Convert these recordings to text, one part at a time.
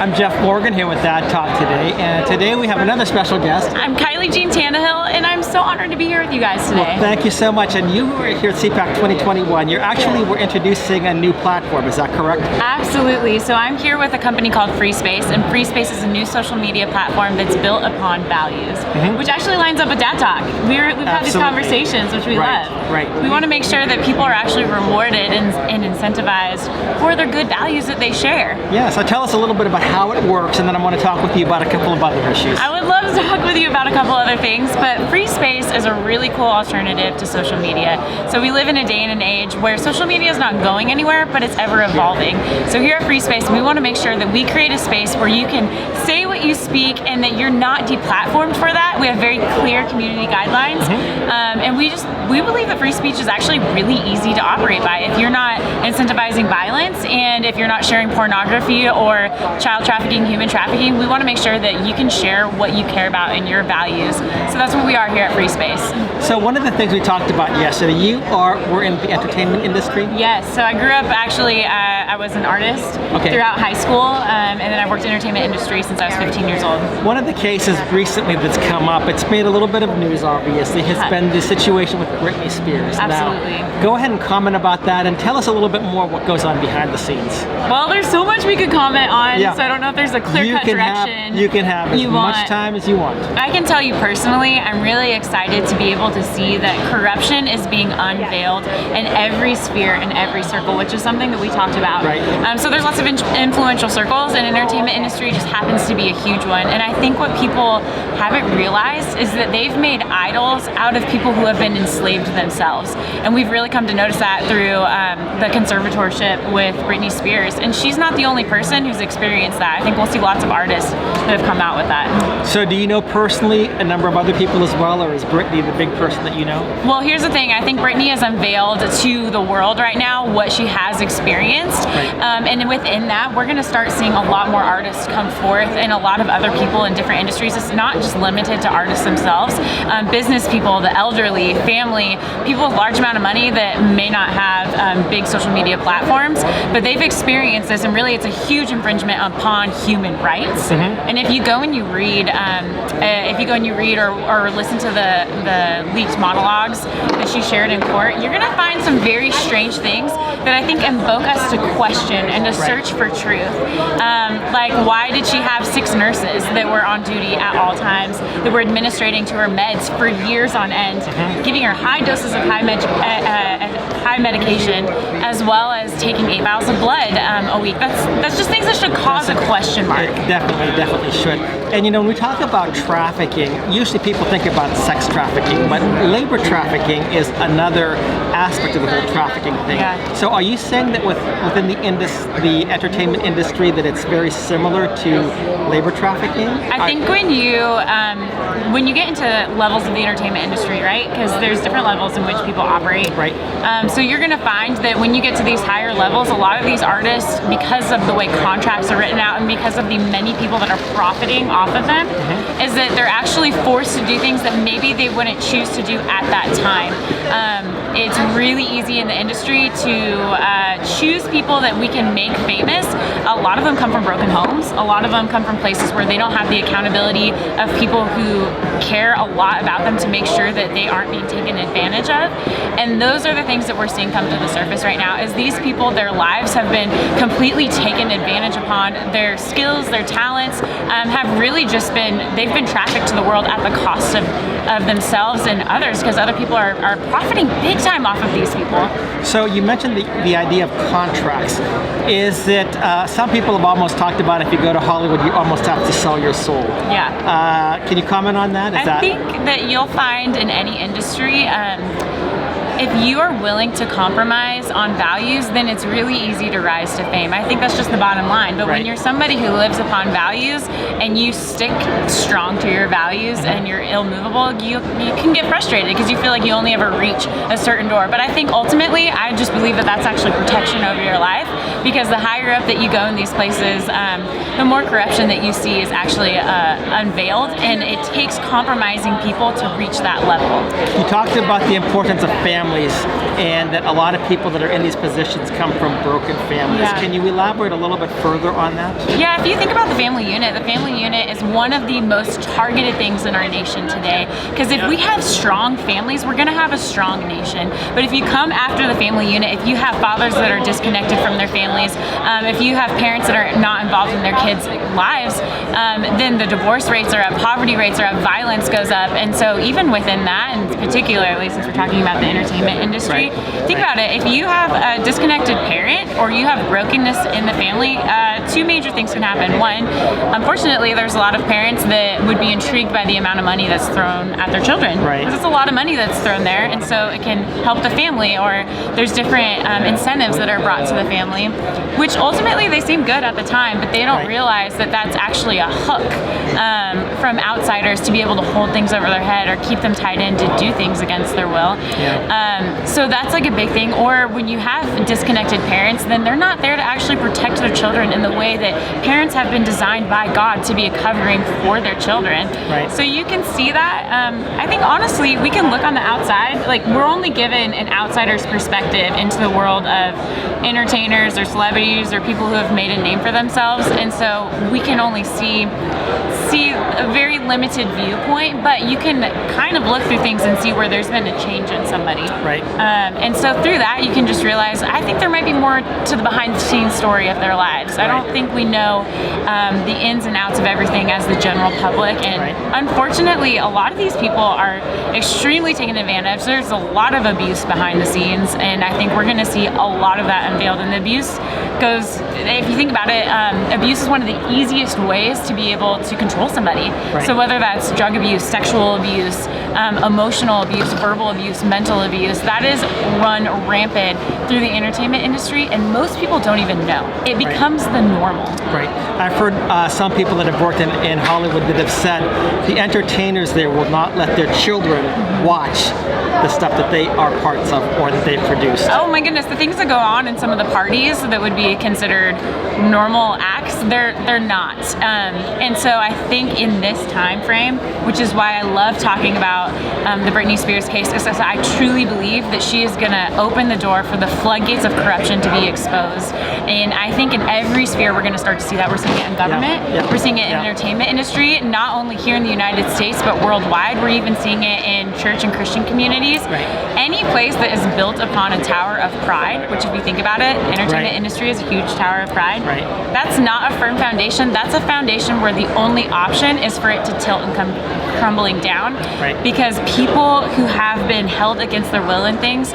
I'm Jeff Morgan here with Dad Talk today, and today we have another special guest. I'm Kylie Jean Tannehill, and I'm so honored to be here with you guys today. Well, thank you so much. And you were here at CPAC 2021. We're introducing a new platform, is that correct? Absolutely. So I'm here with a company called Free Space, and Free Space is a new social media platform that's built upon values, which actually lines up with Dad Talk. We've had these conversations, which we love. Right. We want to make sure that people are actually rewarded and incentivized for their good values that they share. Yeah, so tell us a little bit about how it works, and then I want to talk with you about a couple of other issues. I would love to talk with you about a couple other things, but Free Space is a really cool alternative to social media. So we live in a day and an age where social media is not going anywhere, but it's ever evolving. So here at Free Space, we want to make sure that we create a space where you can say what you speak and that you're not deplatformed for that. We have very clear community guidelines, and we believe that free speech is actually really easy to operate by. If you're not incentivizing violence, and if you're not sharing pornography or child trafficking, human trafficking, we want to make sure that you can share what you care about and your values. So that's what we are here at Free Space. So one of the things we talked about yesterday, we're in the entertainment industry? Yes, so I grew up actually, I was an artist throughout high school, and then I worked in the entertainment industry since I was 15 years old. One of the cases recently that's come up, it's made a little bit of news obviously, has been the situation with Brittany Spears. Absolutely. Now, go ahead and comment about that and tell us a little bit more what goes on behind the scenes. Well, there's so much we could comment on, so I don't know if there's a clear-cut direction. You can have as much time as you want. I can tell you personally, I'm really excited to be able to see that corruption is being unveiled in every sphere, in every circle, which is something that we talked about. Right. So there's lots of influential circles, and entertainment industry just happens to be a huge one. And I think what people haven't realized is that they've made idols out of people who have been enslaved themselves. And we've really come to notice that through the Conservatorship with Brittany Spears. And she's not the only person who's experienced that. I think we'll see lots of artists that have come out with that. So do you know personally a number of other people as well, or is Brittany the big person that you know? Well, here's the thing. I think Brittany has unveiled to the world right now what she has experienced. And within that, we're going to start seeing a lot more artists come forth, and a lot of other people in different industries. It's not just limited to artists themselves. Business people, the elderly, family, people with large amount of money that may not have big social media platforms, but they've experienced this, and really it's a huge infringement upon human rights. And if you go and you read, or listen to the leaked monologues that she shared in court, you're going to find some very strange things that I think invoke us to question and to search for truth. Like, why did she have 6 nurses that were on duty at all times, that were administrating to her meds for years on end, giving her high doses of high medication, as well as taking 8 vials of blood a week? That's just things that should cause a question mark. It definitely should. And when we talk about trafficking, usually people think about sex trafficking, but labor trafficking is another aspect of the whole trafficking thing. So are you saying that within the entertainment industry that it's very similar to labor trafficking? I think when you get into levels of the entertainment industry, right? Because there's different levels in which people operate. Right. So you're going to find that when you get to these higher levels, a lot of these artists, because of the way contracts are written out and because of the many people that are profiting off of them, is that they're actually forced to do things that maybe they wouldn't choose to do at that time. It's really easy in the industry to choose people that we can make famous. A lot of them come from broken homes. A lot of them come from places where they don't have the accountability of people who care a lot about them to make sure that they aren't being taken advantage of. And those are the things that we're seeing come to the surface right now, is these people, their lives have been completely taken advantage upon. Their skills, their talents have really just they've been trafficked to the world at the cost of themselves and others, because other people are profiting big time off of these people. So you mentioned the idea of contracts. Is that some people have almost talked about, if you go to Hollywood, you almost have to sell your soul. Yeah. Can you comment on that? I think that you'll find in any industry, if you are willing to compromise on values, then it's really easy to rise to fame. I think that's just the bottom line. But when you're somebody who lives upon values and you stick strong to your values and you're immovable, you can get frustrated because you feel like you only ever reach a certain door. But I think ultimately, I just believe that that's actually protection over your life, because the higher up that you go in these places, the more corruption that you see is actually unveiled, and it takes compromising people to reach that level. You talked about the importance of family families, and that a lot of people that are in these positions come from broken families. Yeah. Can you elaborate a little bit further on that? Yeah, if you think about the family unit is one of the most targeted things in our nation today. Because if we have strong families, we're going to have a strong nation. But if you come after the family unit, if you have fathers that are disconnected from their families, if you have parents that are not involved in their kids' lives, then the divorce rates are up, poverty rates are up, violence goes up. And so even within that, and particularly since we're talking about the entertainment industry, think about it. If you have a disconnected parent or you have brokenness in the family, two major things can happen. One, unfortunately, there's a lot of parents that would be intrigued by the amount of money that's thrown at their children. Because it's a lot of money that's thrown there, and so it can help the family, or there's different incentives that are brought to the family, which ultimately they seem good at the time, but they don't realize that that's actually a hook from outsiders to be able to hold things over their head or keep them tied in to do things against their will. So that's like a big thing. Or when you have disconnected parents, then they're not there to actually protect their children in the way that parents have been designed by God to be a covering for their children. So you can see that. I think honestly, we can look on the outside, like we're only given an outsider's perspective into the world of entertainers or celebrities or people who have made a name for themselves, and so we can only see a very limited viewpoint, but you can kind of look through things and see where there's been a change in somebody. And so through that, you can just realize, I think there might be more to the behind-the-scenes story of their lives. I don't think we know the ins and outs of everything as the general public, and unfortunately, a lot of these people are extremely taken advantage. There's a lot of abuse behind the scenes, and I think we're going to see a lot of that unveiled. And the abuse goes, if you think about it, abuse is one of the easiest ways to be able to control somebody. So whether that's drug abuse, sexual abuse, emotional abuse, verbal abuse, mental abuse, that is run rampant through the entertainment industry, and most people don't even know. It becomes the normal. I've heard some people that have worked in Hollywood that have said the entertainers there will not let their children watch the stuff that they are parts of or that they've produced. Oh my goodness, the things that go on in some of the parties that would be considered normal acts, they're not. And so I think in this time frame, which is why I love talking about the Britney Spears case, because I truly believe that she is going to open the door for the floodgates of corruption to be exposed. And I think in every sphere we're going to start to see that. We're seeing it in government, we're seeing it in the entertainment industry, not only here in the United States, but worldwide. We're even seeing it in church and Christian communities. Any place that is built upon a tower of pride, which if you think about it, the entertainment industry is a huge tower of pride. That's not a firm foundation. That's a foundation where the only option is for it to tilt and come crumbling down. Because people who have been held against their will in things,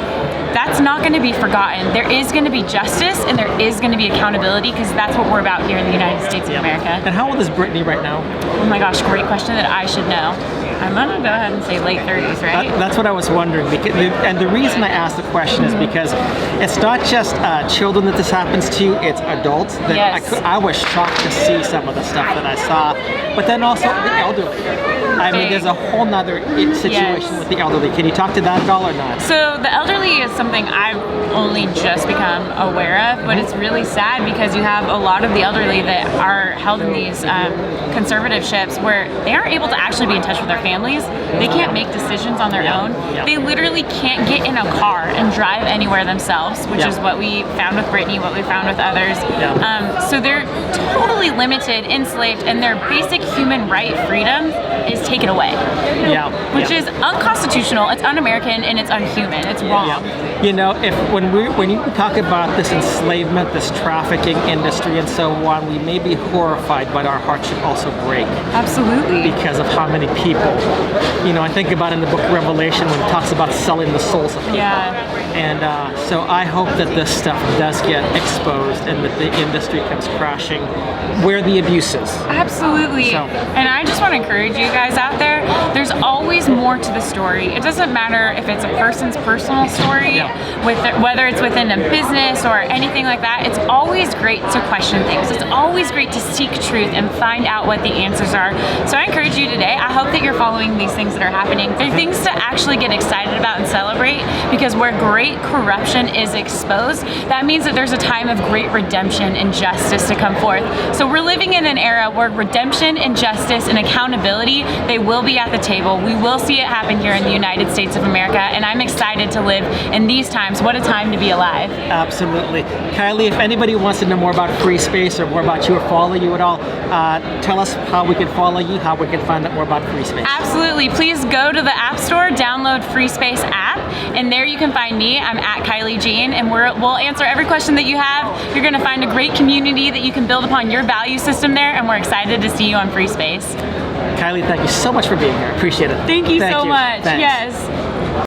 that's not going to be forgotten. There is going to be justice and there is going to be accountability, because that's what we're about here in the United States of America. And how old is Britney right now? Oh my gosh, great question that I should know. I'm gonna go ahead and say late 30s, right? That's what I was wondering. And the reason I asked the question is because it's not just children that this happens to, it's adults. That I was shocked to see some of the stuff that I saw, but then also the elderly. I mean, there's a whole nother situation with the elderly. Can you talk to that at all or not? So the elderly is something I've only just become aware of, but it's really sad because you have a lot of the elderly that are held in these conservatorships where they aren't able to actually be in touch with their families. They can't make decisions on their own. They literally can't get in a car and drive anywhere themselves, which is what we found with Britney, what we found with others. So they're totally limited, enslaved, and their basic human right freedom is taken away. Which is unconstitutional, it's un-American, and it's unhuman. It's wrong. You know, when you talk about this enslavement, this trafficking industry and so on, we may be horrified, but our hearts should also break. Absolutely. Because of how many people. You know, I think about in the book Revelation when it talks about selling the souls of people. And so I hope that this stuff does get exposed and that the industry comes crashing where the abuse is. Absolutely. And I just want to encourage you guys out there, there's always more to the story. It doesn't matter if it's a person's personal story, whether it's within a business or anything like that. It's always great to question things. It's always great to seek truth and find out what the answers are. So I encourage you today, I hope that you're following these things that are happening. They're things to actually get excited about and celebrate, because where grace great corruption is exposed, that means that there's a time of great redemption and justice to come forth. So we're living in an era where redemption and justice and accountability, they will be at the table. We will see it happen here in the United States of America, and I'm excited to live in these times. What a time to be alive. Absolutely. Kylie, if anybody wants to know more about Free Space or more about you or follow you at all, tell us how we can follow you, how we can find out more about Free Space. Absolutely. Please go to the App Store, download Free Space app, and there you can find me. I'm at Kylie Jean, and we'll answer every question that you have. You're going to find a great community that you can build upon your value system there, and we're excited to see you on Free Space. Kylie, thank you so much for being here. Appreciate it. Thank you so much. Thanks. Yes.